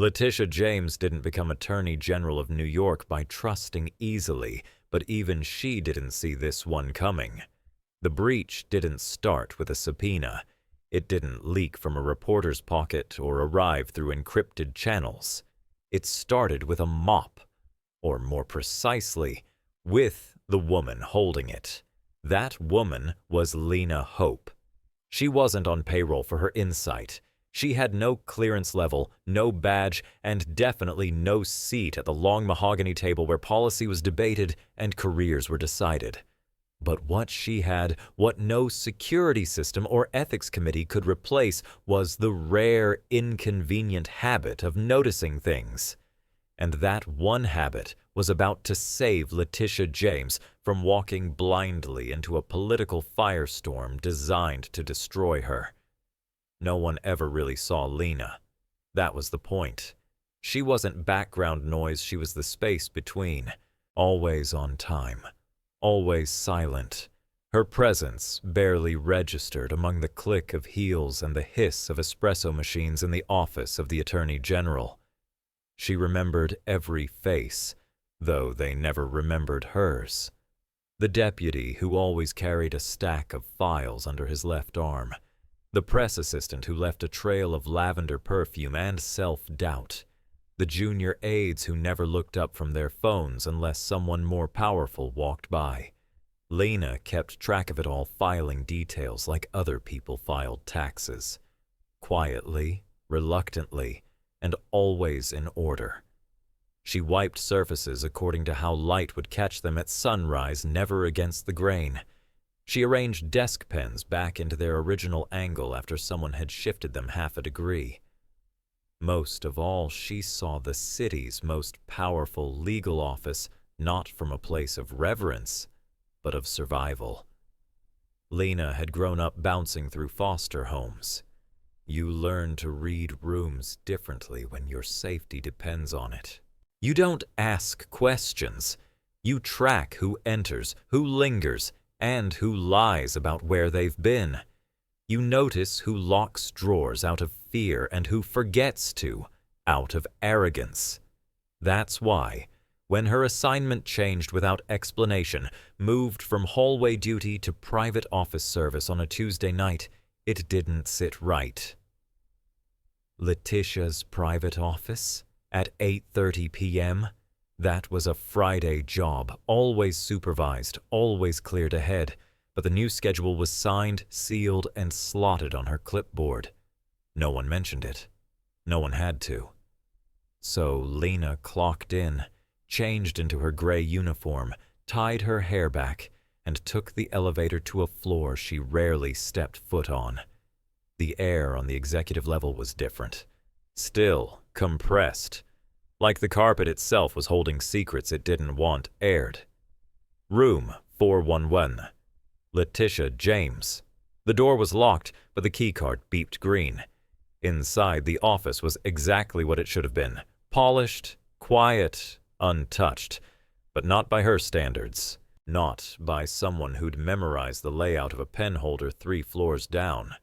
Letitia James didn't become Attorney General of New York by trusting easily, but even she didn't see this one coming. The breach didn't start with a subpoena. It didn't leak from a reporter's pocket or arrive through encrypted channels. It started with a mop, or more precisely, with the woman holding it. That woman was Lena Hope. She wasn't on payroll for her insight. She had no clearance level, no badge, and definitely no seat at the long mahogany table where policy was debated and careers were decided. But what she had, what no security system or ethics committee could replace, was the rare, inconvenient habit of noticing things. And that one habit was about to save Letitia James from walking blindly into a political firestorm designed to destroy her. No one ever really saw Lena. That was the point. She wasn't background noise, she was the space between, always on time, always silent. Her presence barely registered among the click of heels and the hiss of espresso machines in the office of the Attorney General. She remembered every face, though they never remembered hers. The deputy who always carried a stack of files under his left arm. The press assistant who left a trail of lavender perfume and self-doubt. The junior aides who never looked up from their phones unless someone more powerful walked by. Lena kept track of it all, filing details like other people filed taxes. Quietly, reluctantly, and always in order. She wiped surfaces according to how light would catch them at sunrise, never against the grain. She arranged desk pens back into their original angle after someone had shifted them half a degree. Most of all, she saw the city's most powerful legal office not from a place of reverence, but of survival. Lena had grown up bouncing through foster homes. You learn to read rooms differently when your safety depends on it. You don't ask questions. You track who enters, who lingers, and who lies about where they've been. You notice who locks drawers out of fear and who forgets to, out of arrogance. That's why, when her assignment changed without explanation, moved from hallway duty to private office service on a Tuesday night, it didn't sit right. Letitia's private office at 8:30 p.m.? That was a Friday job, always supervised, always cleared ahead, but the new schedule was signed, sealed, and slotted on her clipboard. No one mentioned it. No one had to. So Lena clocked in, changed into her gray uniform, tied her hair back, and took the elevator to a floor she rarely stepped foot on. The air on the executive level was different. Still compressed. Like the carpet itself was holding secrets it didn't want aired. Room 411. Letitia James. The door was locked, but the keycard beeped green. Inside, the office was exactly what it should have been. Polished, quiet, untouched. But not by her standards. Not by someone who'd memorized the layout of a pen holder 3 floors down.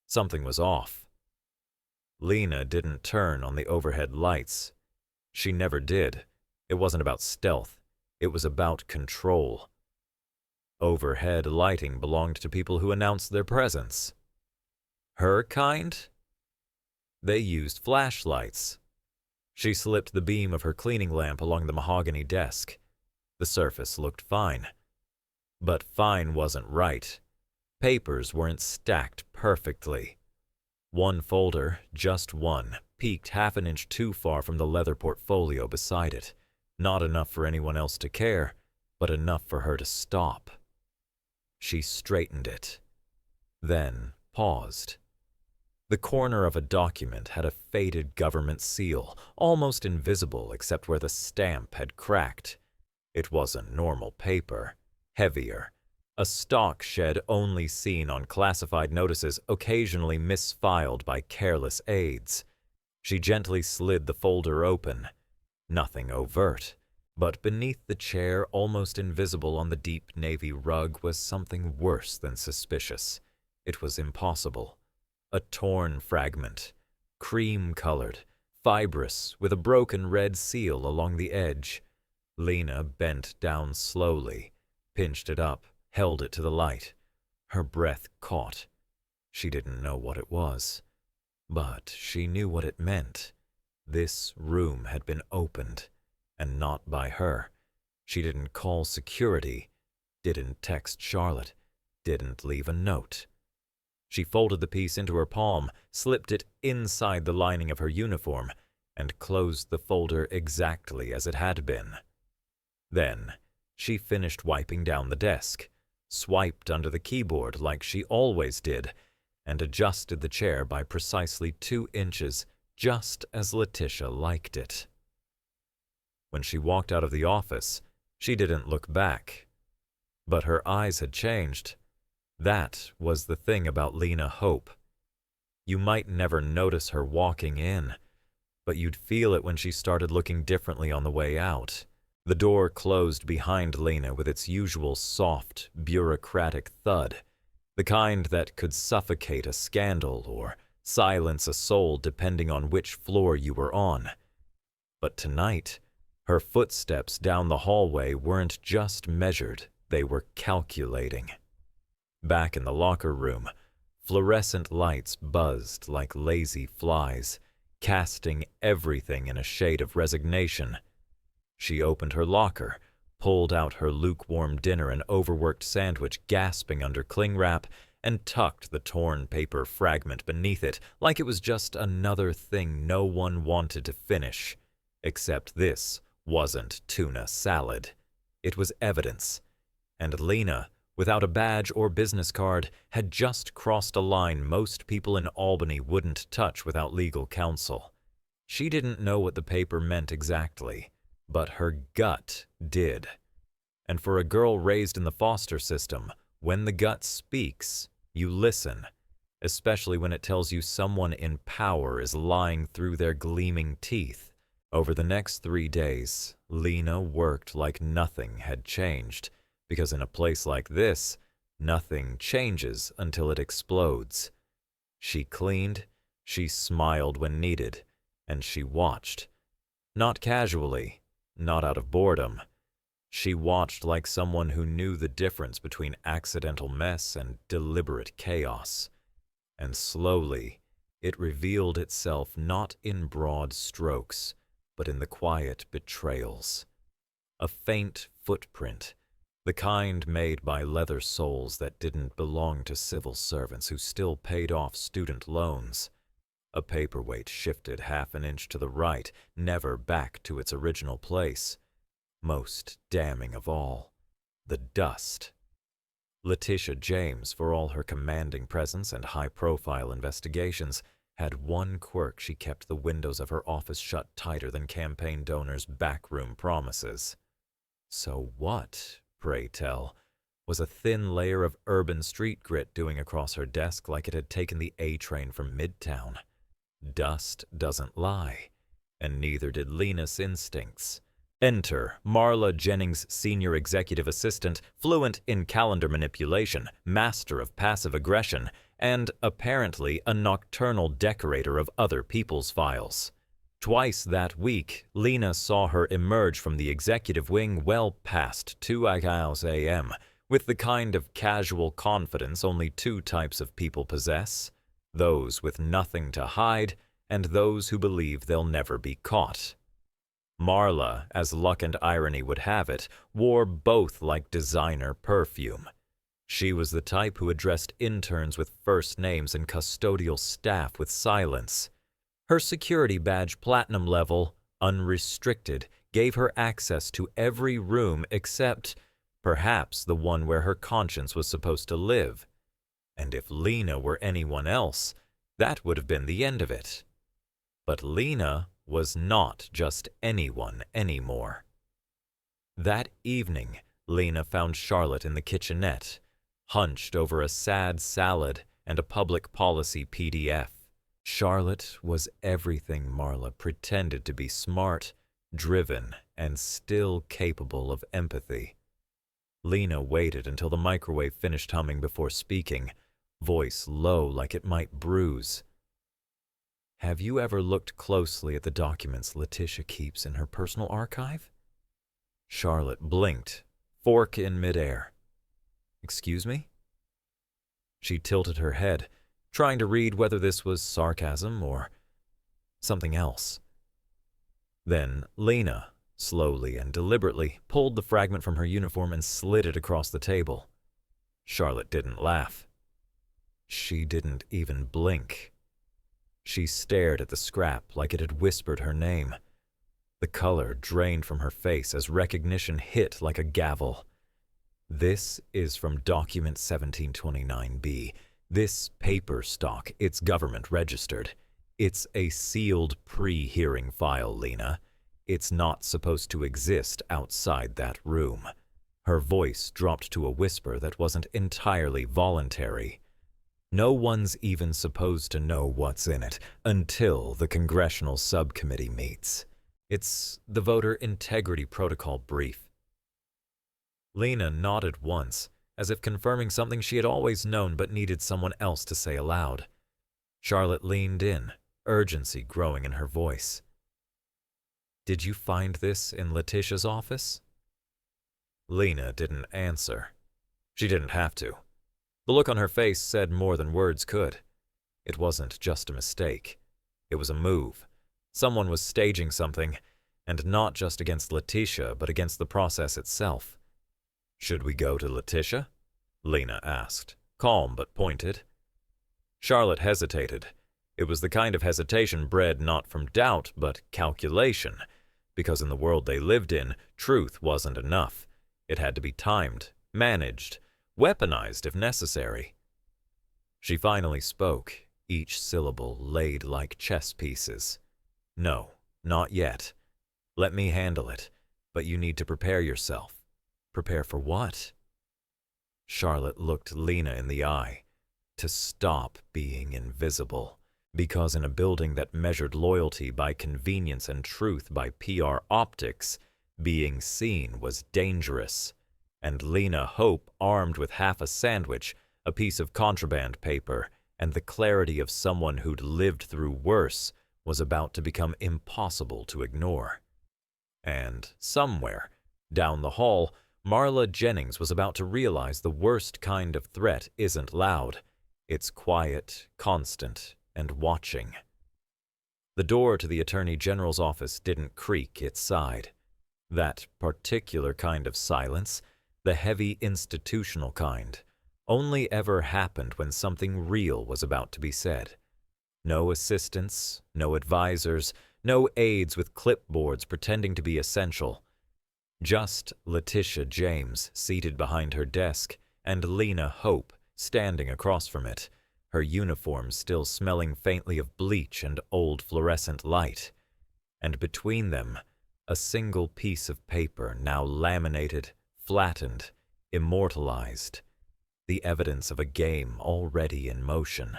Something was off. Lena didn't turn on the overhead lights. She never did. It wasn't about stealth. It was about control. Overhead lighting belonged to people who announced their presence. Her kind? They used flashlights. She slipped the beam of her cleaning lamp along the mahogany desk. The surface looked fine. But fine wasn't right. Papers weren't stacked perfectly. One folder, just one, peeked half an inch too far from the leather portfolio beside it. Not enough for anyone else to care, but enough for her to stop. She straightened it, then paused. The corner of a document had a faded government seal, almost invisible except where the stamp had cracked. It wasn't normal paper, heavier. A stock shed only seen on classified notices, occasionally misfiled by careless aides. She gently slid the folder open. Nothing overt, but beneath the chair, almost invisible on the deep navy rug, was something worse than suspicious. It was impossible. A torn fragment, cream-colored, fibrous, with a broken red seal along the edge. Lena bent down slowly, pinched it up, held it to the light. Her breath caught. She didn't know what it was, but she knew what it meant. This room had been opened, and not by her. She didn't call security, didn't text Charlotte, didn't leave a note. She folded the piece into her palm, slipped it inside the lining of her uniform, and closed the folder exactly as it had been. Then, she finished wiping down the desk, swiped under the keyboard like she always did, and adjusted the chair by precisely 2 inches, just as Letitia liked it. When she walked out of the office, she didn't look back. But her eyes had changed. That was the thing about Lena Hope. You might never notice her walking in, but you'd feel it when she started looking differently on the way out. The door closed behind Lena with its usual soft, bureaucratic thud, the kind that could suffocate a scandal or silence a soul depending on which floor you were on. But tonight, her footsteps down the hallway weren't just measured, they were calculating. Back in the locker room, fluorescent lights buzzed like lazy flies, casting everything in a shade of resignation. She opened her locker, pulled out her lukewarm dinner and overworked sandwich gasping under cling wrap, and tucked the torn paper fragment beneath it like it was just another thing no one wanted to finish. Except this wasn't tuna salad. It was evidence. And Lena, without a badge or business card, had just crossed a line most people in Albany wouldn't touch without legal counsel. She didn't know what the paper meant exactly, but her gut did. And for a girl raised in the foster system, when the gut speaks, you listen, especially when it tells you someone in power is lying through their gleaming teeth. Over the next 3 days, Lena worked like nothing had changed, because in a place like this, nothing changes until it explodes. She cleaned, she smiled when needed, and she watched. Not casually, not out of boredom. She watched like someone who knew the difference between accidental mess and deliberate chaos. And slowly, it revealed itself not in broad strokes, but in the quiet betrayals. A faint footprint, the kind made by leather soles that didn't belong to civil servants who still paid off student loans. A paperweight shifted half an inch to the right, never back to its original place. Most damning of all, the dust. Letitia James, for all her commanding presence and high-profile investigations, had one quirk: she kept the windows of her office shut tighter than campaign donors' backroom promises. So what, pray tell, was a thin layer of urban street grit doing across her desk like it had taken the A train from Midtown? Dust doesn't lie, and neither did Lena's instincts. Enter Marla Jennings, senior executive assistant, fluent in calendar manipulation, master of passive aggression, and apparently a nocturnal decorator of other people's files. Twice that week, Lena saw her emerge from the executive wing well past 2 a.m., with the kind of casual confidence only 2 types of people possess: those with nothing to hide and those who believe they'll never be caught. Marla, as luck and irony would have it, wore both like designer perfume. She was the type who addressed interns with first names and custodial staff with silence. Her security badge, platinum level, unrestricted, gave her access to every room except, perhaps, the one where her conscience was supposed to live. And if Lena were anyone else, that would have been the end of it. But Lena was not just anyone anymore. That evening, Lena found Charlotte in the kitchenette, hunched over a sad salad and a public policy PDF. Charlotte was everything Marla pretended to be: smart, driven, and still capable of empathy. Lena waited until the microwave finished humming before speaking, voice low like it might bruise. Have you ever looked closely at the documents Letitia keeps in her personal archive? Charlotte blinked, fork in midair. Excuse me? She tilted her head, trying to read whether this was sarcasm or something else. Then Lena, slowly and deliberately, pulled the fragment from her uniform and slid it across the table. Charlotte didn't laugh. She didn't even blink. She stared at the scrap like it had whispered her name. The color drained from her face as recognition hit like a gavel. This is from document 1729B. This paper stock, it's government registered. It's a sealed pre-hearing file, Lena. It's not supposed to exist outside that room. Her voice dropped to a whisper that wasn't entirely voluntary. No one's even supposed to know what's in it until the congressional subcommittee meets. It's the voter integrity protocol brief. Lena nodded once, as if confirming something she had always known but needed someone else to say aloud. Charlotte leaned in, urgency growing in her voice. Did you find this in Letitia's office? Lena didn't answer. She didn't have to. The look on her face said more than words could. It wasn't just a mistake. It was a move. Someone was staging something, and not just against Letitia, but against the process itself. Should we go to Letitia? Lena asked, calm but pointed. Charlotte hesitated. It was the kind of hesitation bred not from doubt, but calculation, because in the world they lived in, truth wasn't enough. It had to be timed, managed, weaponized if necessary. She finally spoke, each syllable laid like chess pieces. No, not yet. Let me handle it, but you need to prepare yourself. Prepare for what? Charlotte looked Lena in the eye. To stop being invisible. Because in a building that measured loyalty by convenience and truth by PR optics, being seen was dangerous. And Lena Hope, armed with half a sandwich, a piece of contraband paper, and the clarity of someone who'd lived through worse, was about to become impossible to ignore. And somewhere, down the hall, Marla Jennings was about to realize the worst kind of threat isn't loud. It's quiet, constant, and watching. The door to the Attorney General's office didn't creak, it sighed. That particular kind of silence, the heavy institutional kind, only ever happened when something real was about to be said. No assistants, no advisors, no aides with clipboards pretending to be essential. Just Letitia James seated behind her desk and Lena Hope standing across from it, her uniform still smelling faintly of bleach and old fluorescent light. And between them, a single piece of paper now laminated, flattened, immortalized. The evidence of a game already in motion.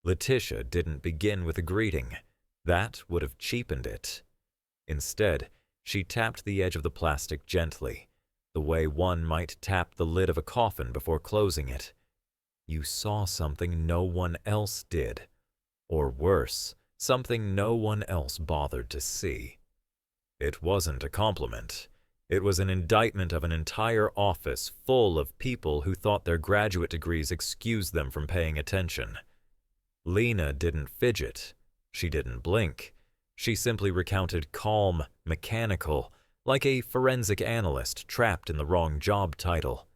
Letitia didn't begin with a greeting. That would have cheapened it. Instead, she tapped the edge of the plastic gently, the way one might tap the lid of a coffin before closing it. You saw something no one else did. Or worse, something no one else bothered to see. It wasn't a compliment. It was an indictment of an entire office full of people who thought their graduate degrees excused them from paying attention. Lena didn't fidget. She didn't blink. She simply recounted calm, mechanical, like a forensic analyst trapped in the wrong job title.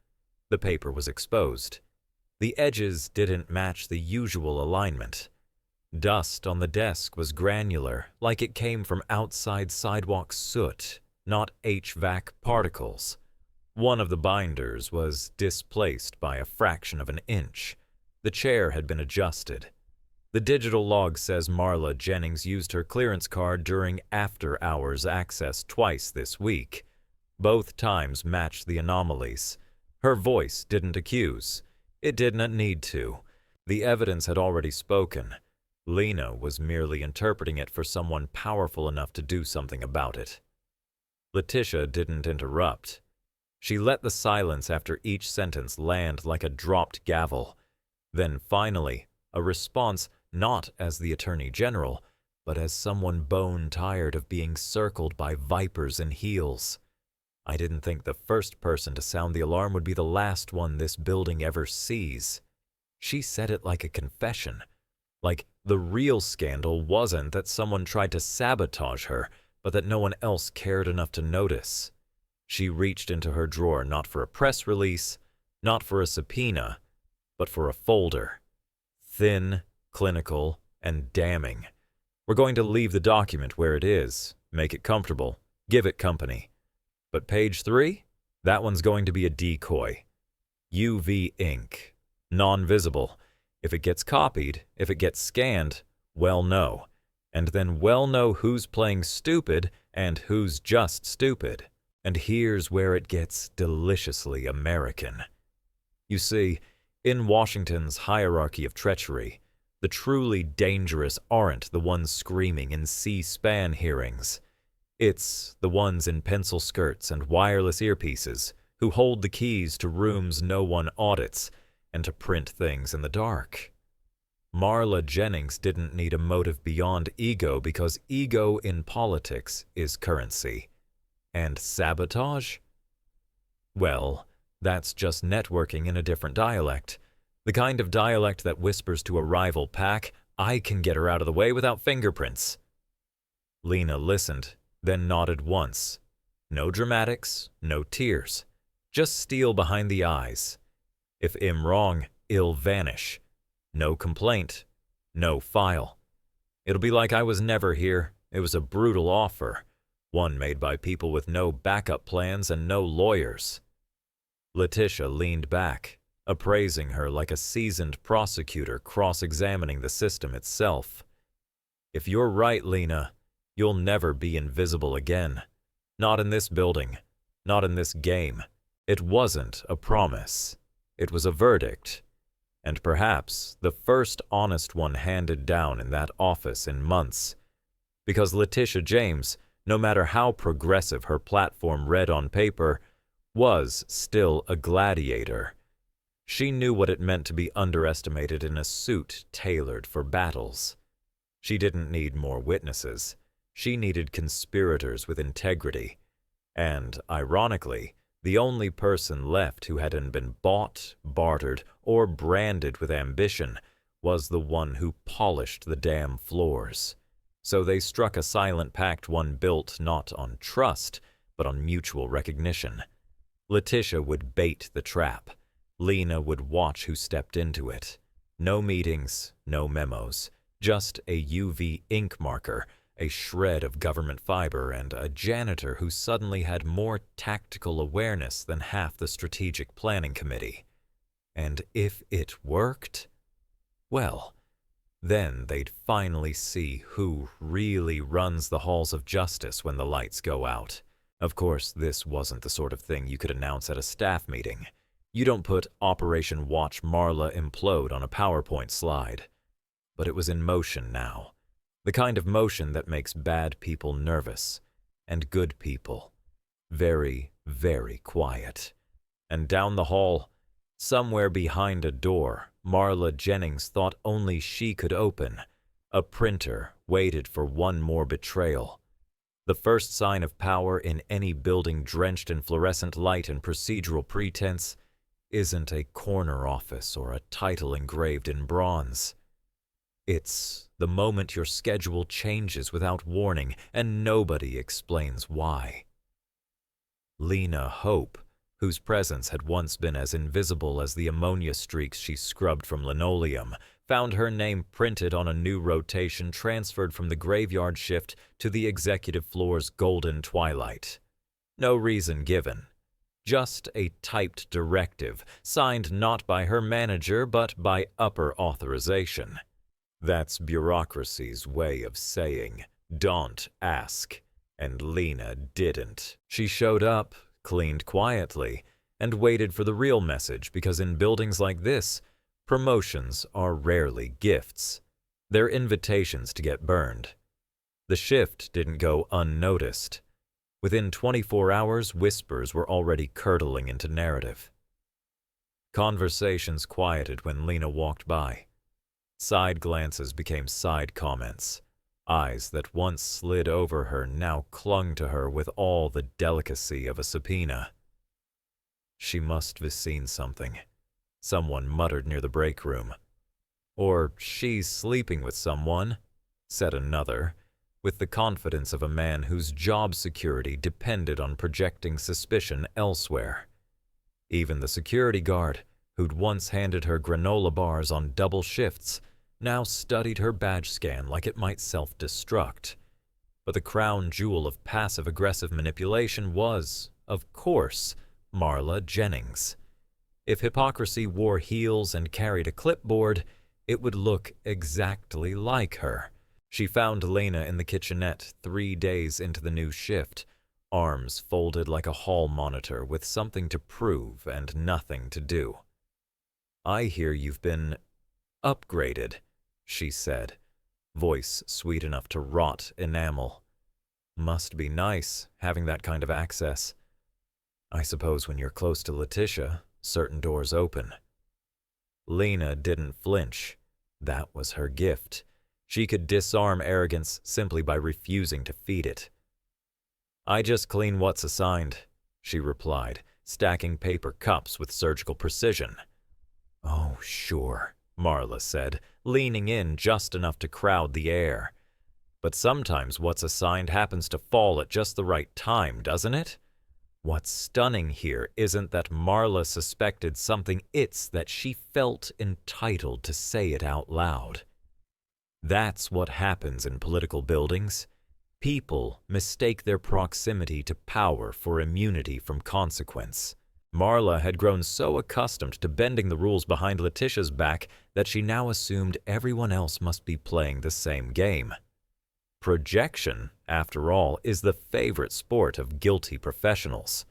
The paper was exposed. The edges didn't match the usual alignment. Dust on the desk was granular, like it came from outside sidewalk soot, not HVAC particles. One of the binders was displaced by a fraction of an inch. The chair had been adjusted. The digital log says Marla Jennings used her clearance card during after-hours access twice this week. Both times matched the anomalies. Her voice didn't accuse. It did not need to. The evidence had already spoken. Lena was merely interpreting it for someone powerful enough to do something about it. Letitia didn't interrupt. She let the silence after each sentence land like a dropped gavel. Then finally, a response not as the Attorney General, but as someone bone-tired of being circled by vipers in heels. I didn't think the first person to sound the alarm would be the last one this building ever sees. She said it like a confession. Like the real scandal wasn't that someone tried to sabotage her, but that no one else cared enough to notice. She reached into her drawer not for a press release, not for a subpoena, but for a folder. Thin, clinical, and damning. We're going to leave the document where it is, make it comfortable, give it company. But page 3? That one's going to be a decoy. UV ink. Non-visible. If it gets copied, if it gets scanned, well know. And then well know who's playing stupid and who's just stupid. And here's where it gets deliciously American. You see, in Washington's hierarchy of treachery, the truly dangerous aren't the ones screaming in C-SPAN hearings. It's the ones in pencil skirts and wireless earpieces who hold the keys to rooms no one audits and to print things in the dark. Marla Jennings didn't need a motive beyond ego because ego in politics is currency. And sabotage? Well, that's just networking in a different dialect. The kind of dialect that whispers to a rival pack, I can get her out of the way without fingerprints. Lena listened, then nodded once. No dramatics, no tears. Just steel behind the eyes. If I'm wrong, it'll vanish. No complaint. No file. It'll be like I was never here. It was a brutal offer. One made by people with no backup plans and no lawyers. Letitia leaned back, appraising her like a seasoned prosecutor cross-examining the system itself. If you're right, Lena, you'll never be invisible again. Not in this building. Not in this game. It wasn't a promise. It was a verdict. And perhaps the first honest one handed down in that office in months. Because Letitia James, no matter how progressive her platform read on paper, was still a gladiator. She knew what it meant to be underestimated in a suit tailored for battles. She didn't need more witnesses. She needed conspirators with integrity. And, ironically, the only person left who hadn't been bought, bartered, or branded with ambition was the one who polished the damn floors. So they struck a silent pact, one built not on trust, but on mutual recognition. Letitia would bait the trap. Lena would watch who stepped into it. No meetings, no memos, just a UV ink marker, a shred of government fiber, and a janitor who suddenly had more tactical awareness than half the strategic planning committee. And if it worked, well, then they'd finally see who really runs the halls of justice when the lights go out. Of course, this wasn't the sort of thing you could announce at a staff meeting. You don't put Operation Watch Marla Implode on a PowerPoint slide. But it was in motion now. The kind of motion that makes bad people nervous, and good people very, very quiet. And down the hall, somewhere behind a door Marla Jennings thought only she could open, a printer waited for one more betrayal. The first sign of power in any building drenched in fluorescent light and procedural pretense isn't a corner office or a title engraved in bronze. It's the moment your schedule changes without warning and nobody explains why. Lena Hope, whose presence had once been as invisible as the ammonia streaks she scrubbed from linoleum, found her name printed on a new rotation transferred from the graveyard shift to the executive floor's golden twilight. No reason given. Just a typed directive, signed not by her manager but by upper authorization. That's bureaucracy's way of saying, don't ask. And Lena didn't. She showed up, cleaned quietly, and waited for the real message because in buildings like this, promotions are rarely gifts. They're invitations to get burned. The shift didn't go unnoticed. Within 24 hours, whispers were already curdling into narrative. Conversations quieted when Lena walked by. Side glances became side comments. Eyes that once slid over her now clung to her with all the delicacy of a subpoena. She must have seen something, someone muttered near the break room. Or she's sleeping with someone, said another, with the confidence of a man whose job security depended on projecting suspicion elsewhere. Even the security guard, who'd once handed her granola bars on double shifts, now studied her badge scan like it might self-destruct. But the crown jewel of passive-aggressive manipulation was, of course, Marla Jennings. If hypocrisy wore heels and carried a clipboard, it would look exactly like her. She found Lena in the kitchenette 3 days into the new shift, arms folded like a hall monitor with something to prove and nothing to do. "I hear you've been upgraded," she said, voice sweet enough to rot enamel. "Must be nice, having that kind of access. I suppose when you're close to Letitia, certain doors open." Lena didn't flinch. That was her gift. She could disarm arrogance simply by refusing to feed it. "I just clean what's assigned," she replied, stacking paper cups with surgical precision. "Oh, sure," Marla said, leaning in just enough to crowd the air. "But sometimes what's assigned happens to fall at just the right time, doesn't it? What's stunning here isn't that Marla suspected something, it's that she felt entitled to say it out loud. That's what happens in political buildings. People mistake their proximity to power for immunity from consequence. Marla had grown so accustomed to bending the rules behind Letitia's back that she now assumed everyone else must be playing the same game. Projection, after all, is the favorite sport of guilty professionals.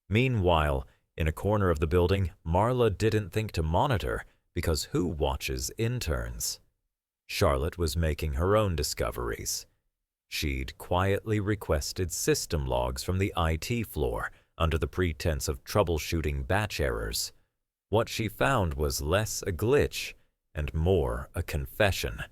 Meanwhile, in a corner of the building, Marla didn't think to monitor, because who watches interns? Charlotte was making her own discoveries. She'd quietly requested system logs from the IT floor under the pretense of troubleshooting batch errors. What she found was less a glitch and more a confession.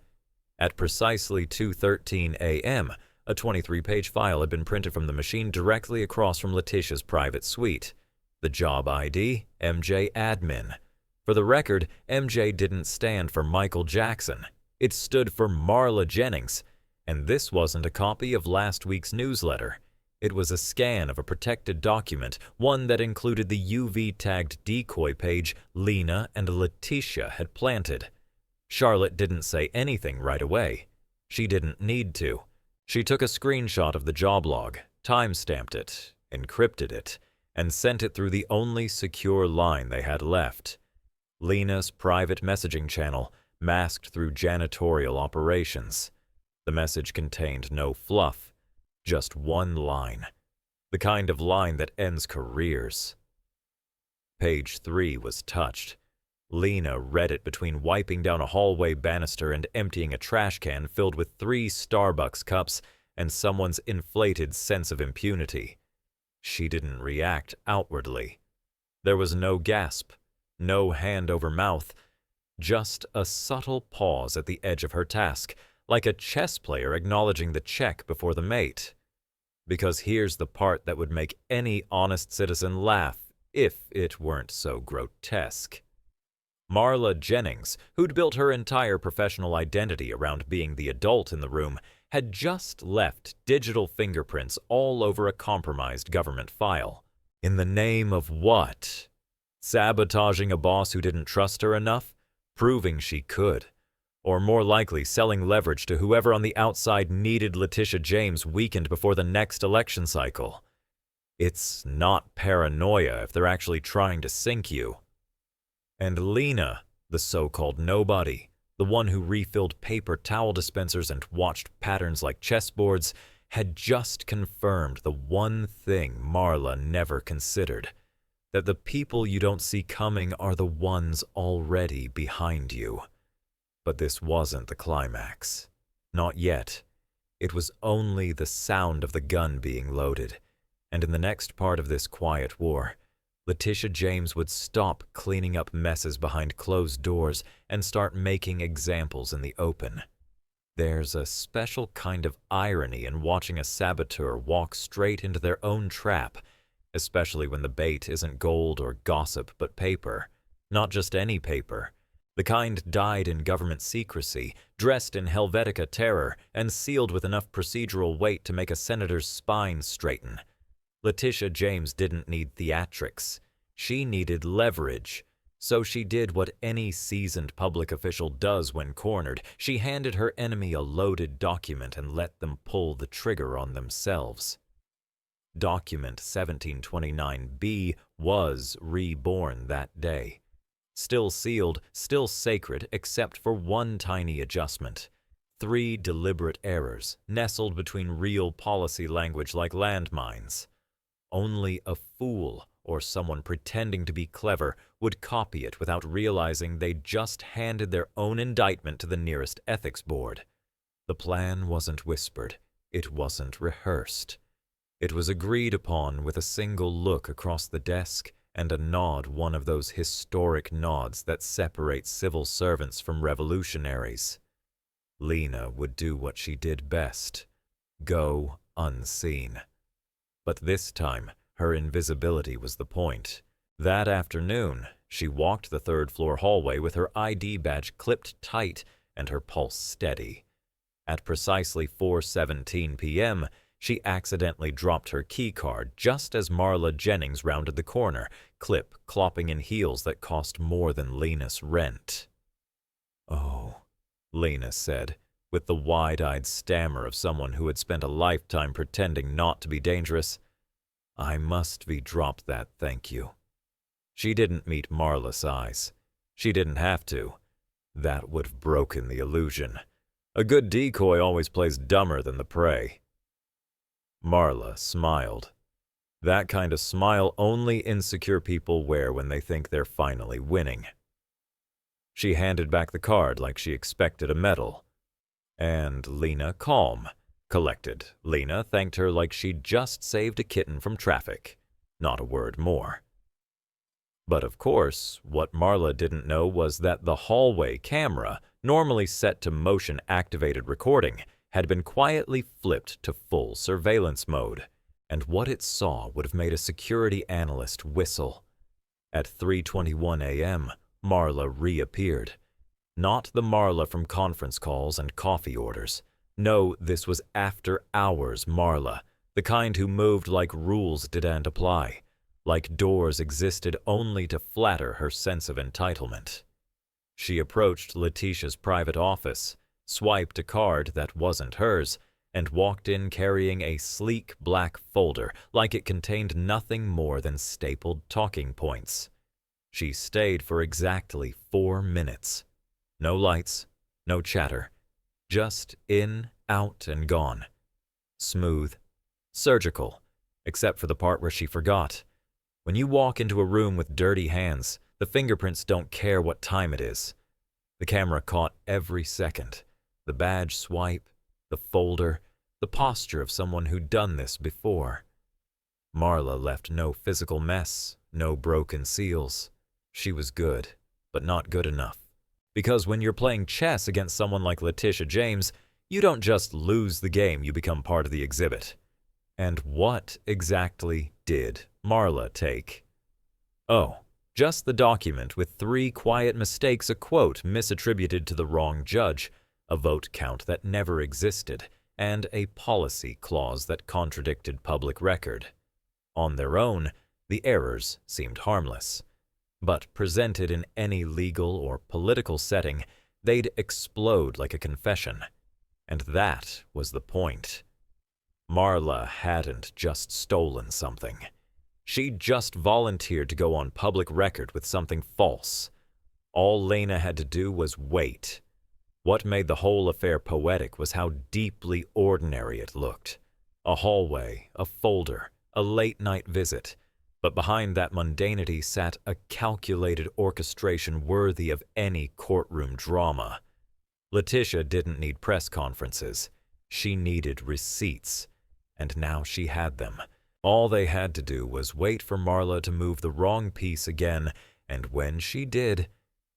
At precisely 2:13 a.m., a 23-page file had been printed from the machine directly across from Letitia's private suite. The job ID, MJ Admin. For the record, MJ didn't stand for Michael Jackson. It stood for Marla Jennings, and this wasn't a copy of last week's newsletter. It was a scan of a protected document, one that included the UV-tagged decoy page Lena and Letitia had planted. Charlotte didn't say anything right away. She didn't need to. She took a screenshot of the job log, time-stamped it, encrypted it, and sent it through the only secure line they had left. Lena's private messaging channel, masked through janitorial operations. The message contained no fluff, just one line. The kind of line that ends careers. Page 3 was touched. Lena read it between wiping down a hallway banister and emptying a trash can filled with 3 Starbucks cups and someone's inflated sense of impunity. She didn't react outwardly. There was no gasp, no hand over mouth, just a subtle pause at the edge of her task, like a chess player acknowledging the check before the mate. Because here's the part that would make any honest citizen laugh if it weren't so grotesque. Marla Jennings, who'd built her entire professional identity around being the adult in the room, had just left digital fingerprints all over a compromised government file. In the name of what? Sabotaging a boss who didn't trust her enough? Proving she could. Or more likely, selling leverage to whoever on the outside needed Letitia James weakened before the next election cycle. It's not paranoia if they're actually trying to sink you. And Lena, the so-called nobody, the one who refilled paper towel dispensers and watched patterns like chessboards, had just confirmed the one thing Marla never considered, that the people you don't see coming are the ones already behind you. But this wasn't the climax. Not yet. It was only the sound of the gun being loaded, and in the next part of this quiet war, Letitia James would stop cleaning up messes behind closed doors and start making examples in the open. There's a special kind of irony in watching a saboteur walk straight into their own trap, especially when the bait isn't gold or gossip but paper. Not just any paper. The kind dyed in government secrecy, dressed in Helvetica terror, and sealed with enough procedural weight to make a senator's spine straighten. Letitia James didn't need theatrics. She needed leverage. So she did what any seasoned public official does when cornered. She handed her enemy a loaded document and let them pull the trigger on themselves. Document 1729B was reborn that day. Still sealed, still sacred, except for one tiny adjustment. 3 deliberate errors, nestled between real policy language like landmines. Only a fool, or someone pretending to be clever, would copy it without realizing they'd just handed their own indictment to the nearest ethics board. The plan wasn't whispered. It wasn't rehearsed. It was agreed upon with a single look across the desk and a nod, one of those historic nods that separate civil servants from revolutionaries. Lena would do what she did best: go unseen. But this time, her invisibility was the point. That afternoon, she walked the third-floor hallway with her ID badge clipped tight and her pulse steady. At precisely 4:17 p.m., she accidentally dropped her keycard just as Marla Jennings rounded the corner, clip clopping in heels that cost more than Lena's rent. "Oh," Lena said, with the wide-eyed stammer of someone who had spent a lifetime pretending not to be dangerous. "I must be dropped that, thank you." She didn't meet Marla's eyes. She didn't have to. That would have broken the illusion. A good decoy always plays dumber than the prey. Marla smiled. That kind of smile only insecure people wear when they think they're finally winning. She handed back the card like she expected a medal. And Lena, calm, collected. Lena thanked her like she'd just saved a kitten from traffic. Not a word more. But of course, what Marla didn't know was that the hallway camera, normally set to motion-activated recording, had been quietly flipped to full surveillance mode, and what it saw would have made a security analyst whistle. At 3:21 a.m., Marla reappeared. Not the Marla from conference calls and coffee orders. No, this was after-hours Marla, the kind who moved like rules didn't apply, like doors existed only to flatter her sense of entitlement. She approached Letitia's private office, swiped a card that wasn't hers, and walked in carrying a sleek black folder like it contained nothing more than stapled talking points. She stayed for exactly 4 minutes. No lights, no chatter. Just in, out, and gone. Smooth. Surgical. Except for the part where she forgot. When you walk into a room with dirty hands, the fingerprints don't care what time it is. The camera caught every second. The badge swipe, the folder, the posture of someone who'd done this before. Marla left no physical mess, no broken seals. She was good, but not good enough. Because when you're playing chess against someone like Letitia James, you don't just lose the game, you become part of the exhibit. And what exactly did Marla take? Oh, just the document with 3 quiet mistakes, a quote misattributed to the wrong judge, a vote count that never existed, and a policy clause that contradicted public record. On their own, the errors seemed harmless. But presented in any legal or political setting, they'd explode like a confession. And that was the point. Marla hadn't just stolen something. She'd just volunteered to go on public record with something false. All Lena had to do was wait. What made the whole affair poetic was how deeply ordinary it looked. A hallway, a folder, a late-night visit. But behind that mundanity sat a calculated orchestration worthy of any courtroom drama. Letitia didn't need press conferences. She needed receipts. And now she had them. All they had to do was wait for Marla to move the wrong piece again, and when she did,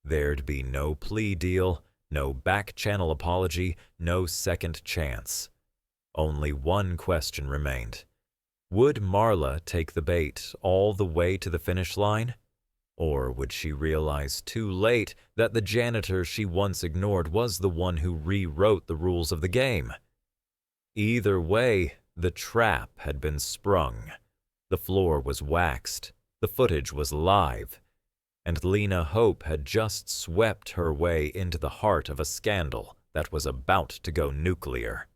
there'd be no plea deal, No back-channel apology, no second chance. Only one question remained. Would Marla take the bait all the way to the finish line? Or would she realize too late that the janitor she once ignored was the one who rewrote the rules of the game? Either way, the trap had been sprung. The floor was waxed, the footage was live, and Lena Hope had just swept her way into the heart of a scandal that was about to go nuclear.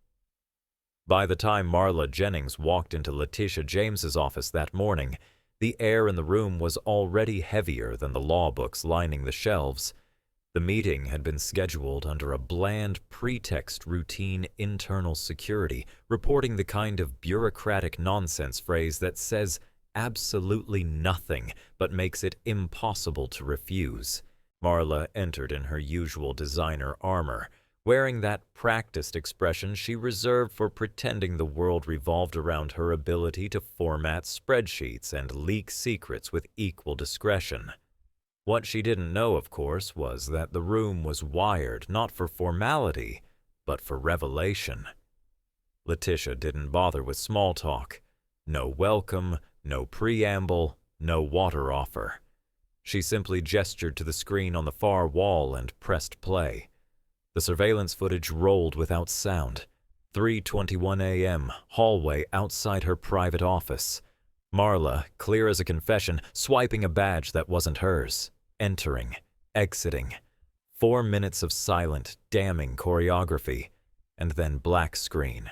By the time Marla Jennings walked into Letitia James's office that morning, the air in the room was already heavier than the law books lining the shelves. The meeting had been scheduled under a bland pretext routine internal security, reporting the kind of bureaucratic nonsense phrase that says absolutely nothing but makes it impossible to refuse. Marla entered in her usual designer armor, wearing that practiced expression she reserved for pretending the world revolved around her ability to format spreadsheets and leak secrets with equal discretion. What she didn't know, of course, was that the room was wired not for formality, but for revelation. Letitia didn't bother with small talk. No welcome, no preamble, no water offer. She simply gestured to the screen on the far wall and pressed play. The surveillance footage rolled without sound. 3:21 a.m., hallway outside her private office. Marla, clear as a confession, swiping a badge that wasn't hers. Entering, exiting. 4 minutes of silent, damning choreography, and then black screen.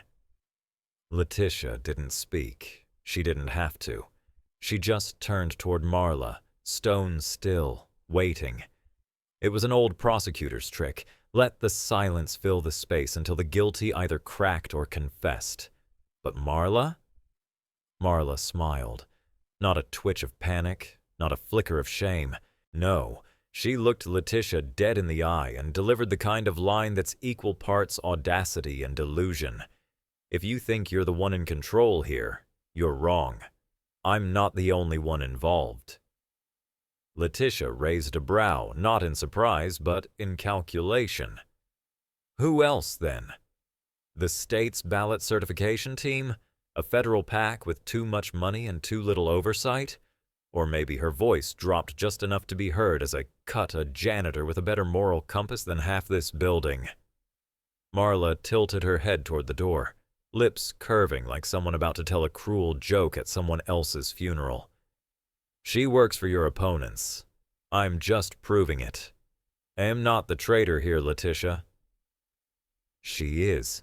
Letitia didn't speak. She didn't have to. She just turned toward Marla, stone still, waiting. It was an old prosecutor's trick. Let the silence fill the space until the guilty either cracked or confessed. But Marla? Marla smiled. Not a twitch of panic, not a flicker of shame. No, she looked Letitia dead in the eye and delivered the kind of line that's equal parts audacity and delusion. If you think you're the one in control here, you're wrong. I'm not the only one involved. Letitia raised a brow, not in surprise, but in calculation. Who else, then? The state's ballot certification team? A federal PAC with too much money and too little oversight? Or maybe her voice dropped just enough to be heard as I cut a janitor with a better moral compass than half this building. Marla tilted her head toward the door, lips curving like someone about to tell a cruel joke at someone else's funeral. She works for your opponents. I'm just proving it. I am not the traitor here, Letitia. She is.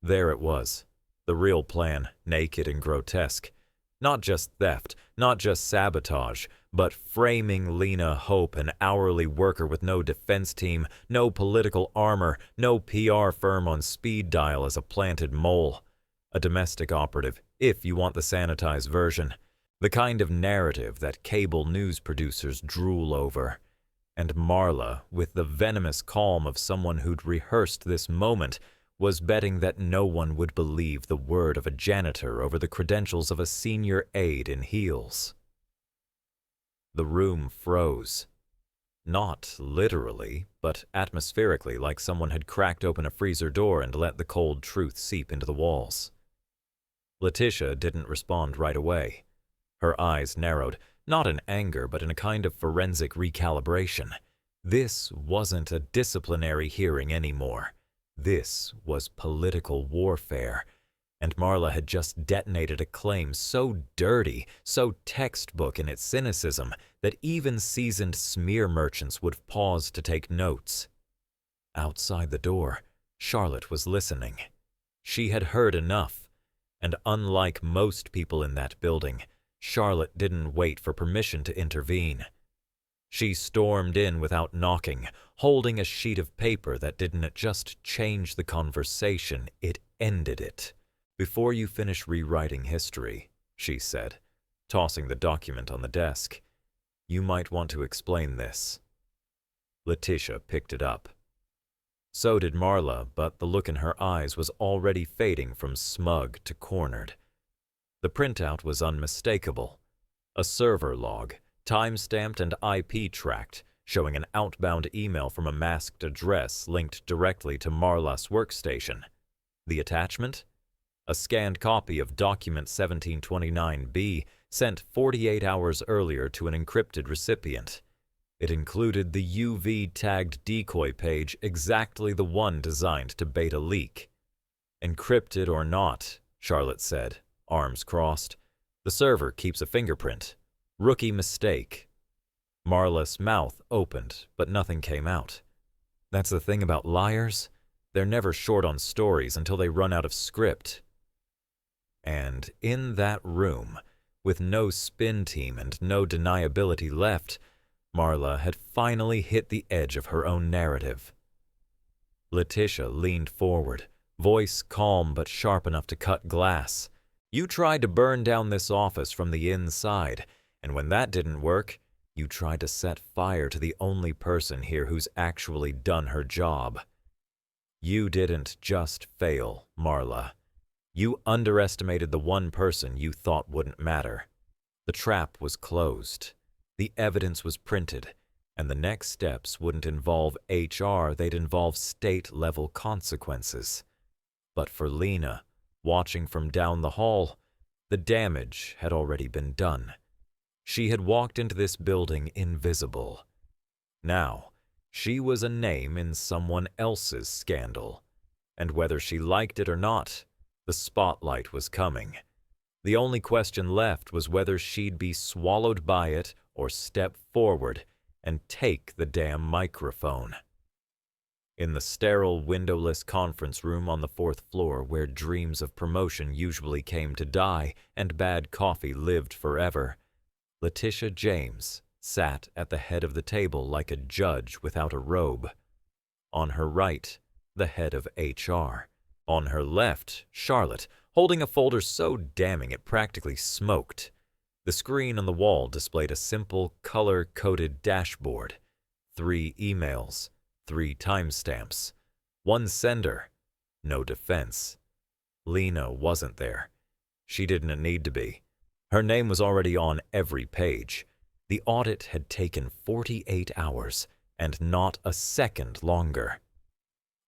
There it was. The real plan, naked and grotesque. Not just theft, not just sabotage, but framing Lena Hope, an hourly worker with no defense team, no political armor, no PR firm on speed dial as a planted mole. A domestic operative, if you want the sanitized version. The kind of narrative that cable news producers drool over. And Marla, with the venomous calm of someone who'd rehearsed this moment, was betting that no one would believe the word of a janitor over the credentials of a senior aide in heels. The room froze. Not literally, but atmospherically, like someone had cracked open a freezer door and let the cold truth seep into the walls. Letitia didn't respond right away. Her eyes narrowed, not in anger, but in a kind of forensic recalibration. This wasn't a disciplinary hearing anymore. This was political warfare, and Marla had just detonated a claim so dirty, so textbook in its cynicism, that even seasoned smear merchants would have paused to take notes. Outside the door, Charlotte was listening. She had heard enough, and unlike most people in that building, Charlotte didn't wait for permission to intervene. She stormed in without knocking, holding a sheet of paper that didn't just change the conversation, it ended it. "Before you finish rewriting history," she said, tossing the document on the desk, "you might want to explain this." Letitia picked it up. So did Marla, but the look in her eyes was already fading from smug to cornered. The printout was unmistakable. A server log, time-stamped and IP-tracked, showing an outbound email from a masked address linked directly to Marla's workstation. The attachment? A scanned copy of document 1729B sent 48 hours earlier to an encrypted recipient. It included the UV-tagged decoy page, exactly the one designed to bait a leak. Encrypted or not, Charlotte said, arms crossed. The server keeps a fingerprint. Rookie mistake. Marla's mouth opened, but nothing came out. That's the thing about liars. They're never short on stories until they run out of script. And in that room, with no spin team and no deniability left, Marla had finally hit the edge of her own narrative. Letitia leaned forward, voice calm but sharp enough to cut glass. You tried to burn down this office from the inside, and when that didn't work, you tried to set fire to the only person here who's actually done her job. You didn't just fail, Marla. You underestimated the one person you thought wouldn't matter. The trap was closed. The evidence was printed, and the next steps wouldn't involve HR, they'd involve state-level consequences. But for Lena, watching from down the hall, the damage had already been done. She had walked into this building invisible. Now, she was a name in someone else's scandal, and whether she liked it or not, the spotlight was coming. The only question left was whether she'd be swallowed by it or step forward and take the damn microphone. In the sterile, windowless conference room on the 4th floor where dreams of promotion usually came to die and bad coffee lived forever, Letitia James sat at the head of the table like a judge without a robe. On her right, the head of HR. On her left, Charlotte, holding a folder so damning it practically smoked. The screen on the wall displayed a simple, color-coded dashboard. 3 emails, 3 timestamps. 1 sender, no defense. Lena wasn't there. She didn't need to be. Her name was already on every page. The audit had taken 48 hours, and not a second longer.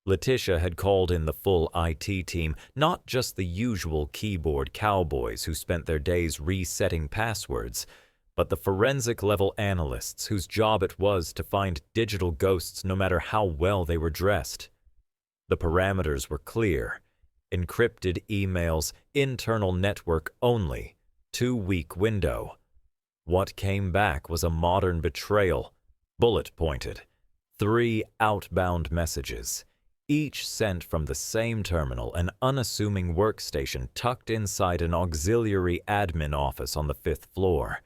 Letitia had called in the full IT team, not just the usual keyboard cowboys who spent their days resetting passwords, but the forensic-level analysts whose job it was to find digital ghosts no matter how well they were dressed. The parameters were clear. Encrypted emails, internal network only, 2-week window. What came back was a modern betrayal, bullet-pointed. 3 outbound messages, each sent from the same terminal, an unassuming workstation tucked inside an auxiliary admin office on the 5th floor,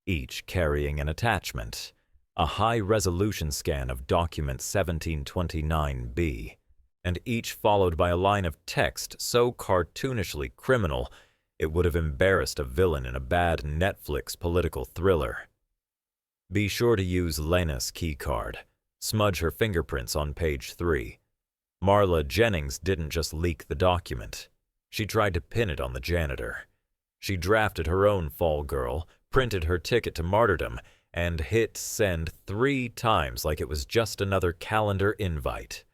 each carrying an attachment, a high-resolution scan of document 1729B, and each followed by a line of text so cartoonishly criminal it would have embarrassed a villain in a bad Netflix political thriller. Be sure to use Lena's keycard. Smudge her fingerprints on page 3. Marla Jennings didn't just leak the document. She tried to pin it on the janitor. She drafted her own fall girl, printed her ticket to martyrdom, and hit send 3 times like it was just another calendar invite.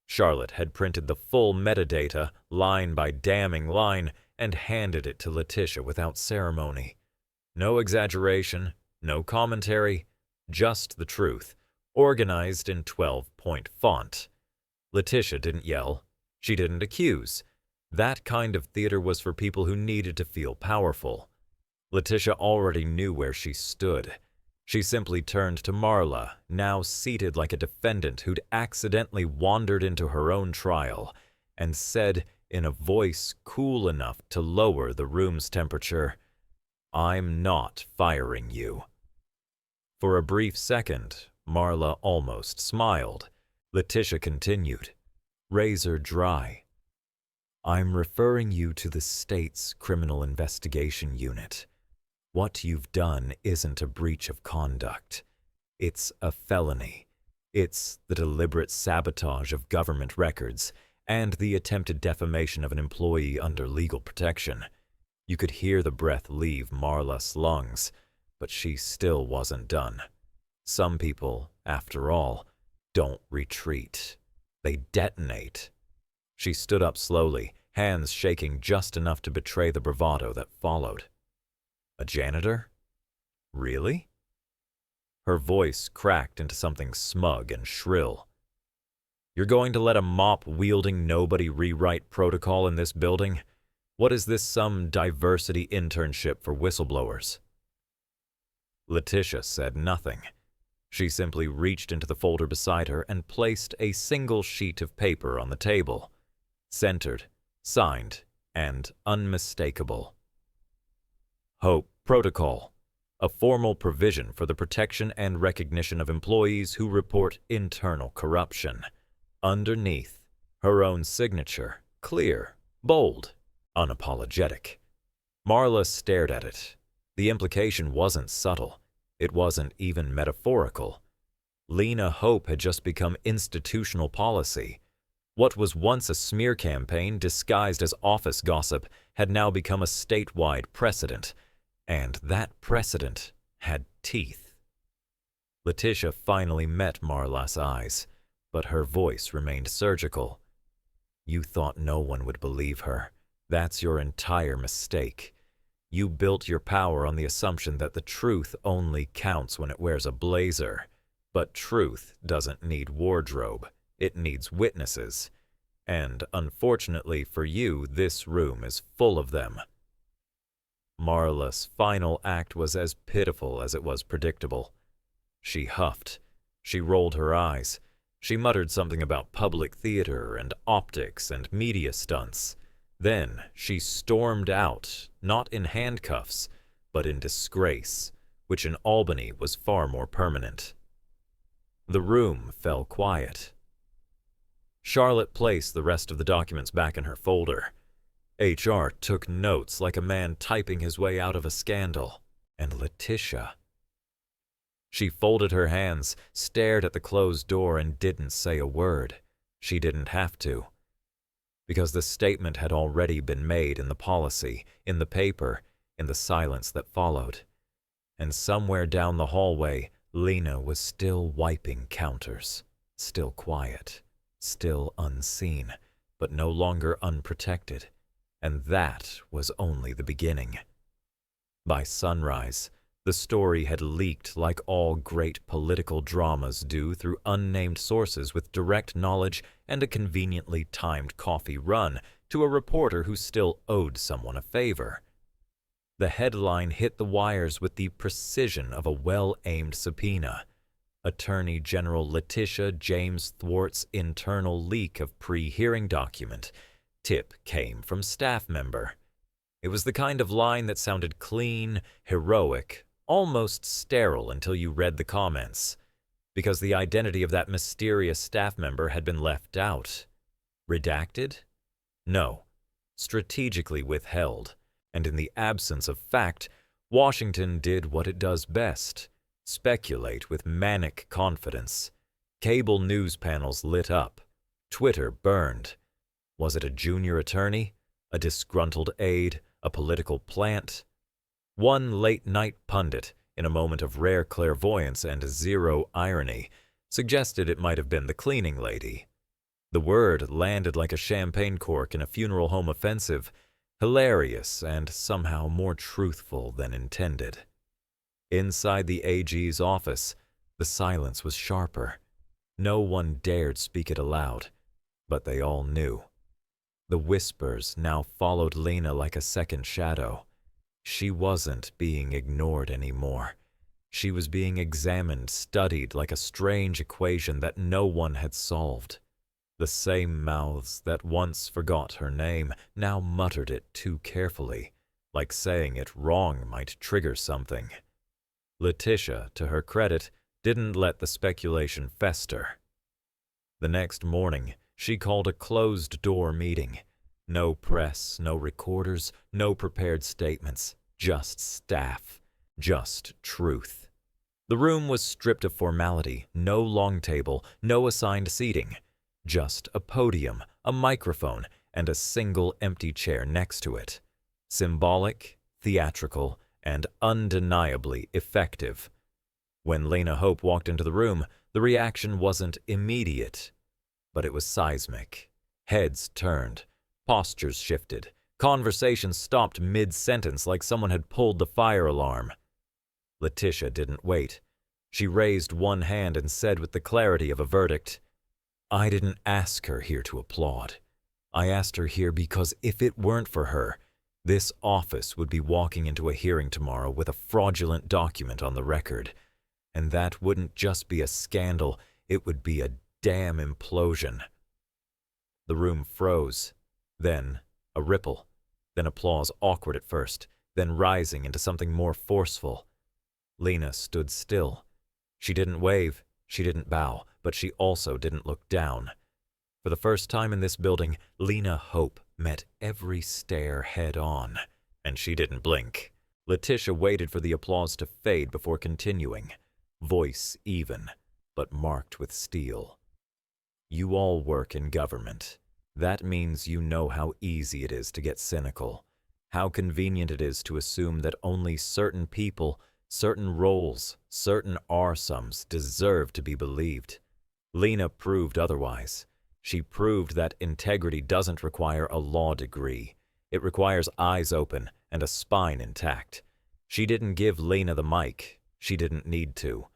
Charlotte had printed the full metadata, line by damning line, and handed it to Letitia without ceremony. No exaggeration, no commentary, just the truth, organized in 12-point font. Letitia didn't yell. She didn't accuse. That kind of theater was for people who needed to feel powerful. Letitia already knew where she stood. She simply turned to Marla, now seated like a defendant who'd accidentally wandered into her own trial, and said in a voice cool enough to lower the room's temperature, "I'm not firing you." For a brief second, Marla almost smiled. Letitia continued, razor dry. "I'm referring you to the state's Criminal Investigation Unit. What you've done isn't a breach of conduct. It's a felony. It's the deliberate sabotage of government records and the attempted defamation of an employee under legal protection." You could hear the breath leave Marla's lungs, but she still wasn't done. Some people After all, don't retreat. They detonate. She stood up slowly, hands shaking just enough to betray the bravado that followed. A janitor? Really? Her voice cracked into something smug and shrill. You're going to let a mop-wielding nobody rewrite protocol in this building? What is this, some diversity internship for whistleblowers? Letitia said nothing. She simply reached into the folder beside her and placed a single sheet of paper on the table. Centered, signed, and unmistakable. Hope Protocol, a formal provision for the protection and recognition of employees who report internal corruption. Underneath, her own signature, clear, bold, unapologetic. Marla stared at it. The implication wasn't subtle. It wasn't even metaphorical. Lena Hope had just become institutional policy. What was once a smear campaign disguised as office gossip had now become a statewide precedent, and that precedent had teeth. Letitia finally met Marla's eyes, but her voice remained surgical. You thought no one would believe her. That's your entire mistake. You built your power on the assumption that the truth only counts when it wears a blazer. But truth doesn't need wardrobe. It needs witnesses. And unfortunately for you, this room is full of them. Marla's final act was as pitiful as it was predictable. She huffed. She rolled her eyes. She muttered something about public theater and optics and media stunts. Then she stormed out, not in handcuffs, but in disgrace, which in Albany was far more permanent. The room fell quiet. Charlotte placed the rest of the documents back in her folder. HR took notes like a man typing his way out of a scandal. And Letitia. She folded her hands, stared at the closed door, and didn't say a word. She didn't have to. Because the statement had already been made in the policy, in the paper, in the silence that followed. And somewhere down the hallway, Lena was still wiping counters, still quiet, still unseen, but no longer unprotected. And that was only the beginning. By sunrise, the story had leaked like all great political dramas do through unnamed sources with direct knowledge and a conveniently timed coffee run to a reporter who still owed someone a favor. The headline hit the wires with the precision of a well-aimed subpoena. Attorney General Letitia James Thwart's internal leak of pre-hearing document. Tip came from staff member. It was the kind of line that sounded clean, heroic, almost sterile until you read the comments, because the identity of that mysterious staff member had been left out. Redacted? No, strategically withheld, and in the absence of fact, Washington did what it does best, speculate with manic confidence. Cable news panels lit up. Twitter burned. Was it a junior attorney, a disgruntled aide, a political plant? One late-night pundit, in a moment of rare clairvoyance and zero irony, suggested it might have been the cleaning lady. The word landed like a champagne cork in a funeral home offensive, hilarious and somehow more truthful than intended. Inside the AG's office, the silence was sharper. No one dared speak it aloud, but they all knew. The whispers now followed Lena like a second shadow. She wasn't being ignored anymore. She was being examined, studied like a strange equation that no one had solved. The same mouths that once forgot her name now muttered it too carefully, like saying it wrong might trigger something. Letitia, to her credit, didn't let the speculation fester. The next morning, she called a closed-door meeting. No press, no recorders, no prepared statements, just staff, just truth. The room was stripped of formality, no long table, no assigned seating, just a podium, a microphone, and a single empty chair next to it. Symbolic, theatrical, and undeniably effective. When Lena Hope walked into the room, The reaction wasn't immediate, but it was seismic. Heads turned, postures shifted, conversations stopped mid-sentence like someone had pulled the fire alarm. Letitia didn't wait. She raised one hand and said with the clarity of a verdict, "I didn't ask her here to applaud. I asked her here because if it weren't for her, this office would be walking into a hearing tomorrow with a fraudulent document on the record. And that wouldn't just be a scandal, it would be a damn implosion." The room froze. Then a ripple. Then applause, awkward at first, then rising into something more forceful. Lena stood still. She didn't wave, she didn't bow, but she also didn't look down. For the first time in this building, Lena Hope met every stare head-on, and she didn't blink. Letitia waited for the applause to fade before continuing, voice even, but marked with steel. "You all work in government. That means you know how easy it is to get cynical, how convenient it is to assume that only certain people, certain roles, certain R-sums deserve to be believed. Lena proved otherwise. She proved that integrity doesn't require a law degree. It requires eyes open and a spine intact. She didn't give Lena the mic. She didn't need to.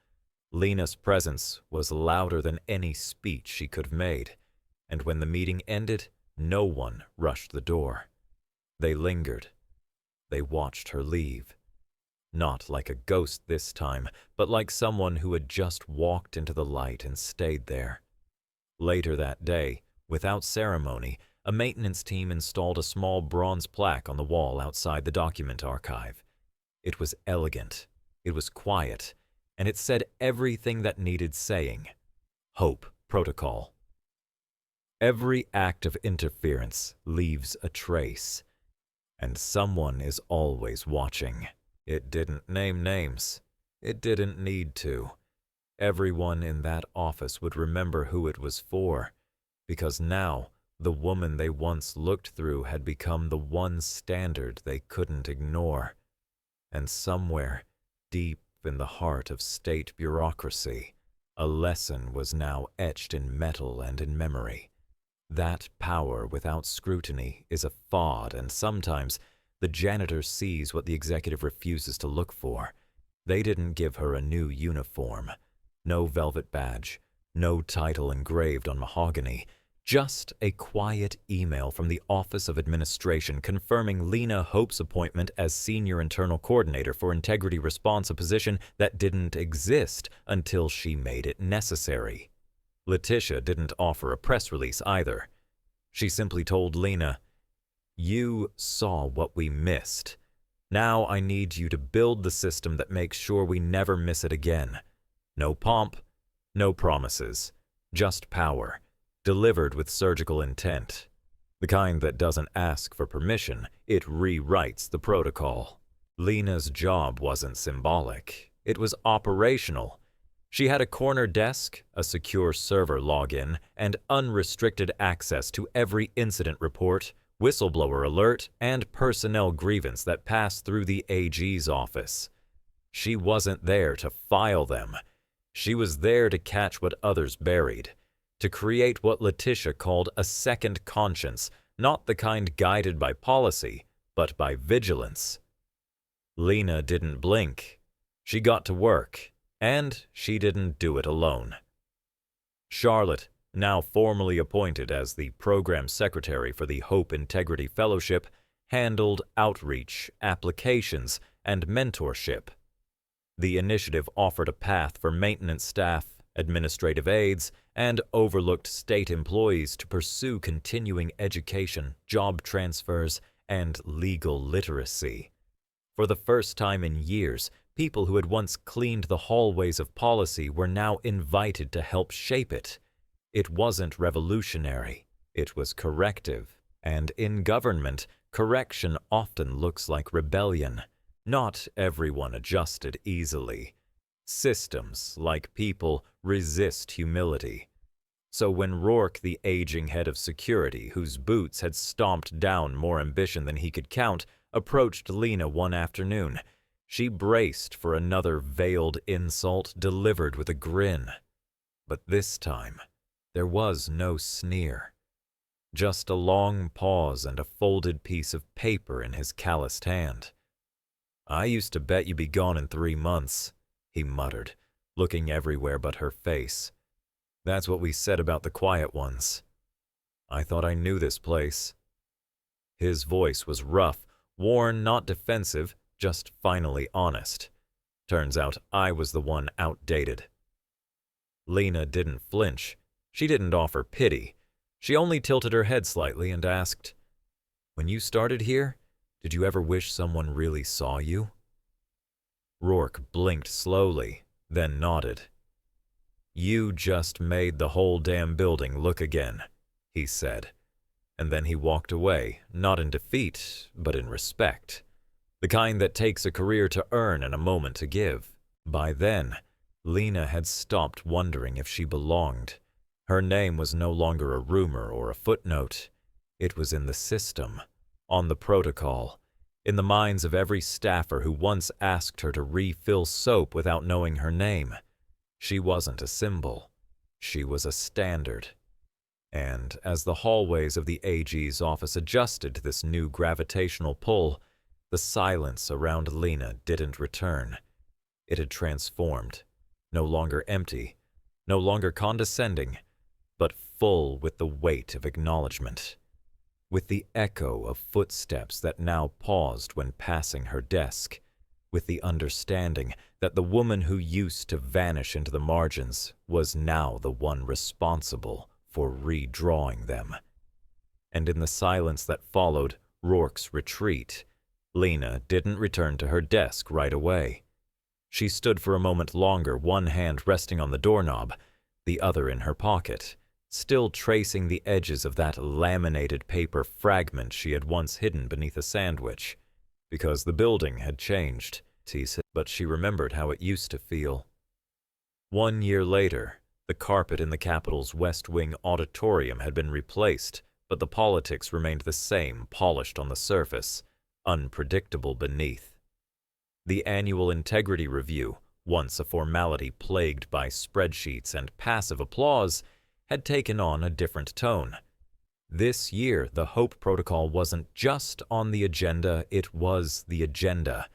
Lena's presence was louder than any speech she could have made, and when the meeting ended, no one rushed the door. They lingered. They watched her leave. Not like a ghost this time, but like someone who had just walked into the light and stayed there. Later that day, without ceremony, a maintenance team installed a small bronze plaque on the wall outside the document archive. It was elegant, it was quiet, and it said everything that needed saying. Hope Protocol. Every act of interference leaves a trace, and someone is always watching. It didn't name names. It didn't need to. Everyone in that office would remember who it was for, because now the woman they once looked through had become the one standard they couldn't ignore. And somewhere, deep in the heart of state bureaucracy, a lesson was now etched in metal and in memory. That power without scrutiny is a fraud, and sometimes the janitor sees what the executive refuses to look for. They didn't give her a new uniform. No velvet badge, no title engraved on mahogany, just a quiet email from the Office of Administration confirming Lena Hope's appointment as Senior Internal Coordinator for Integrity Response, a position that didn't exist until she made it necessary. Letitia didn't offer a press release either. She simply told Lena, "You saw what we missed. Now I need you to build the system that makes sure we never miss it again. No pomp, no promises, just power, delivered with surgical intent. The kind that doesn't ask for permission, it rewrites the protocol." Lena's job wasn't symbolic, it was operational. She had a corner desk, a secure server login, and unrestricted access to every incident report, whistleblower alert, and personnel grievance that passed through the AG's office. She wasn't there to file them. She was there to catch what others buried, to create what Letitia called a second conscience, not the kind guided by policy, but by vigilance. Lena didn't blink. She got to work, and she didn't do it alone. Charlotte, now formally appointed as the program secretary for the Hope Integrity Fellowship, handled outreach, applications, and mentorship. The initiative offered a path for maintenance staff, administrative aides, and overlooked state employees to pursue continuing education, job transfers, and legal literacy. For the first time in years, people who had once cleaned the hallways of policy were now invited to help shape it. It wasn't revolutionary, it was corrective, and in government, correction often looks like rebellion. Not everyone adjusted easily. Systems, like people, resist humility. So when Rourke, the aging head of security, whose boots had stomped down more ambition than he could count, approached Lena one afternoon, she braced for another veiled insult delivered with a grin. But this time, there was no sneer. Just a long pause and a folded piece of paper in his calloused hand. "I used to bet you'd be gone in 3 months," he muttered, looking everywhere but her face. "That's what we said about the quiet ones. I thought I knew this place." His voice was rough, worn, not defensive, just finally honest. Turns out I was the one outdated. Lena didn't flinch. She didn't offer pity. She only tilted her head slightly and asked, "When you started here, did you ever wish someone really saw you?" Rourke blinked slowly, then nodded. "You just made the whole damn building look again," he said. And then he walked away, not in defeat, but in respect. The kind that takes a career to earn and a moment to give. By then, Lena had stopped wondering if she belonged. Her name was no longer a rumor or a footnote. It was in the system, on the protocol, in the minds of every staffer who once asked her to refill soap without knowing her name. She wasn't a symbol. She was a standard. And as the hallways of the AG's office adjusted to this new gravitational pull, the silence around Lena didn't return. It had transformed, no longer empty, no longer condescending, but full with the weight of acknowledgement, with the echo of footsteps that now paused when passing her desk, with the understanding that the woman who used to vanish into the margins was now the one responsible for redrawing them. And in the silence that followed Rourke's retreat, Lena didn't return to her desk right away. She stood for a moment longer, one hand resting on the doorknob, the other in her pocket, still tracing the edges of that laminated paper fragment she had once hidden beneath a sandwich, because the building had changed, but she remembered how it used to feel. 1 year later, the carpet in the Capitol's West Wing auditorium had been replaced, but the politics remained the same, polished on the surface, unpredictable beneath. The annual integrity review, once a formality plagued by spreadsheets and passive applause, had taken on a different tone. This year, the Hope Protocol wasn't just on the agenda, it was the agenda.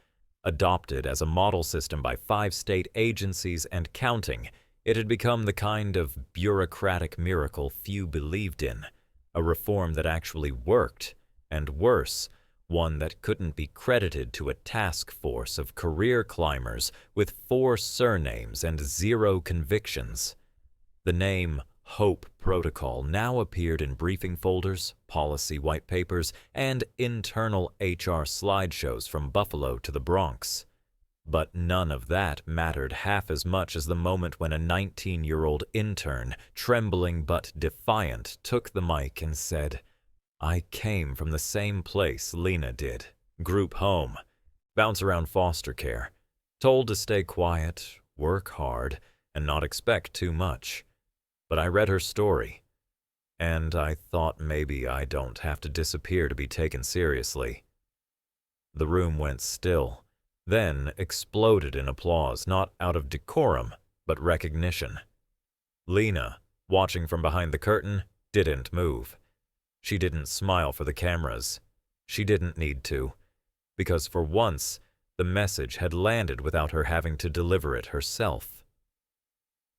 Adopted as a model system by 5 state agencies and counting, it had become the kind of bureaucratic miracle few believed in, a reform that actually worked, and worse, one that couldn't be credited to a task force of career climbers with 4 surnames and 0 convictions. The name Hope Protocol now appeared in briefing folders, policy white papers, and internal HR slideshows from Buffalo to the Bronx. But none of that mattered half as much as the moment when a 19-year-old intern, trembling but defiant, took the mic and said, "I came from the same place Lena did, group home, bounce around foster care, told to stay quiet, work hard, and not expect too much. But I read her story, and I thought maybe I don't have to disappear to be taken seriously." The room went still, then exploded in applause, not out of decorum, but recognition. Lena, watching from behind the curtain, didn't move. She didn't smile for the cameras. She didn't need to, because for once, the message had landed without her having to deliver it herself.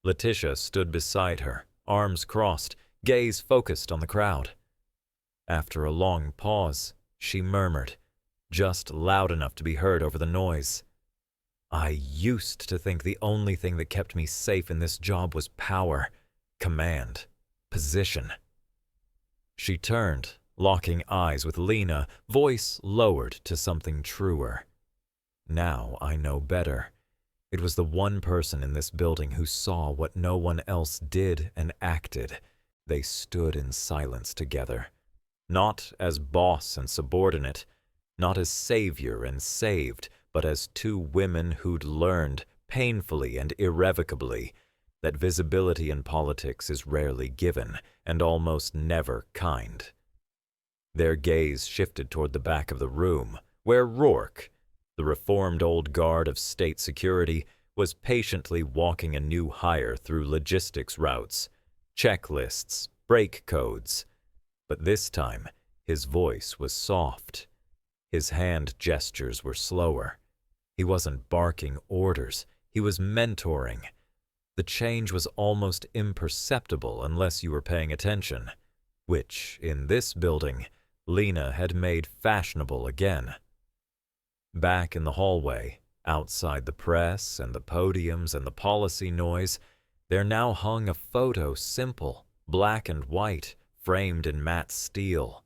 Letitia stood beside her, arms crossed, gaze focused on the crowd. After a long pause, she murmured, just loud enough to be heard over the noise, "I used to think the only thing that kept me safe in this job was power, command, position." She turned, locking eyes with Lena, voice lowered to something truer. "Now I know better. It was the one person in this building who saw what no one else did and acted. They stood in silence together, not as boss and subordinate, not as savior and saved, but as 2 women who'd learned, painfully and irrevocably, that visibility in politics is rarely given and almost never kind. Their gaze shifted toward the back of the room, where Rourke, the reformed old guard of state security, was patiently walking a new hire through logistics routes, checklists, break codes. But this time, his voice was soft. His hand gestures were slower. He wasn't barking orders, he was mentoring. The change was almost imperceptible unless you were paying attention, which, in this building, Lena had made fashionable again. Back in the hallway, outside the press and the podiums and the policy noise, there now hung a photo, simple, black and white, framed in matte steel.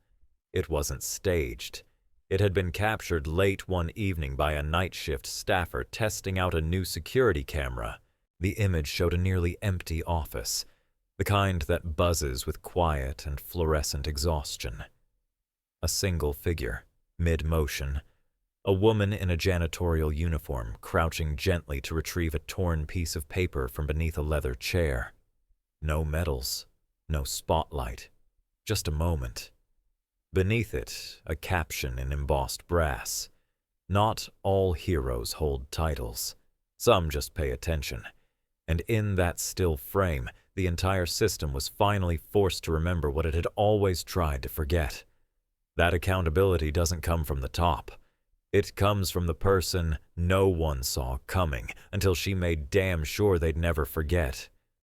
It wasn't staged. It had been captured late one evening by a night shift staffer testing out a new security camera. The image showed a nearly empty office, the kind that buzzes with quiet and fluorescent exhaustion. A single figure, mid-motion, a woman in a janitorial uniform crouching gently to retrieve a torn piece of paper from beneath a leather chair. No medals, no spotlight, just a moment. Beneath it, a caption in embossed brass. Not all heroes hold titles. Some just pay attention. And in that still frame, the entire system was finally forced to remember what it had always tried to forget. That accountability doesn't come from the top. It comes from the person no one saw coming until she made damn sure they'd never forget.